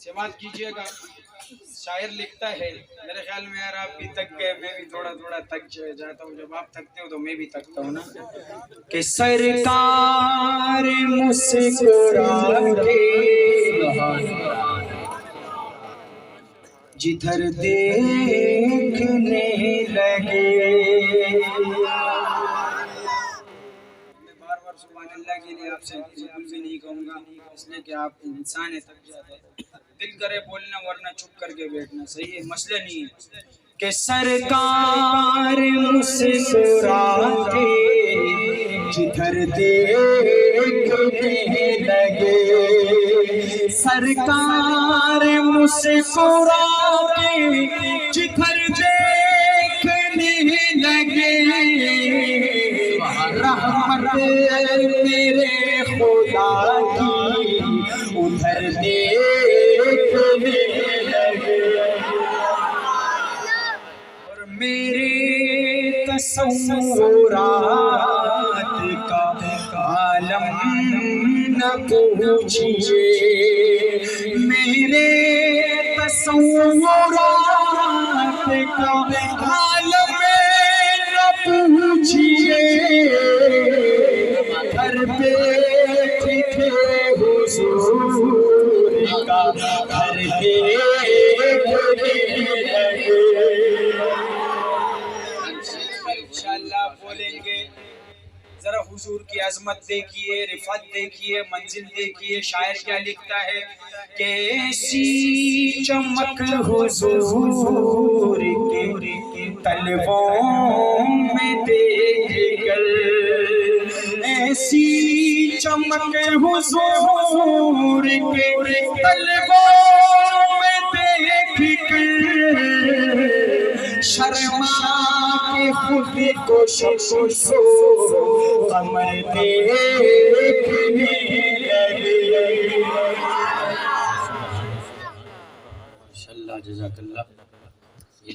سماعت کیجئے گا. شاعر لکھتا ہے، میرے خیال میں یار آپ بھی تک گئے، میں بھی تھوڑا تھوڑا تک جاتا ہوں. جب آپ تھکتے ہو تو میں بھی تھکتا ہوں نا. کہ سرکار مسکرا کے جدھر دیکھنے لگے. میں بار بار سبحان اللہ کے لیے آپ سے بالکل بھی نہیں کہوں گا، اس لیے کہ آپ انسان ہے، تھک جاتے ہیں. دل کرے بولنا ورنہ چپ کر کے بیٹھنا، صحیح ہے، مسئلہ نہیں ہے. کہ سرکار مسکرا کے جدھر دیکھنے لگے. سرکار مسکرا کے جدھر دیکھنے لگے. رحمت میرے خدا کی ادھر دیکھنے لگے. اور میرے تصورات کا عالم نہ پوچھئے. میرے تصورات کا عالم نہ پوچھئے. گھر پہ تھے حضور کا گھر دیکھنے لگے. انشاءاللہ بولیں گے. ذرا حضور کی عظمت دیکھیے، رفعت دیکھیے، منزل دیکھیے. شاعر کیا لکھتا ہے کہ ایسی چمک حضور کے طلبوں میں دیکھ کر، ایسی چمک حضور کے طلبوں میں دیکھ کر شرما کے خود کو شمس و قمر دیکھنے لگے. ماشاءاللہ، جزاک اللہ. یہ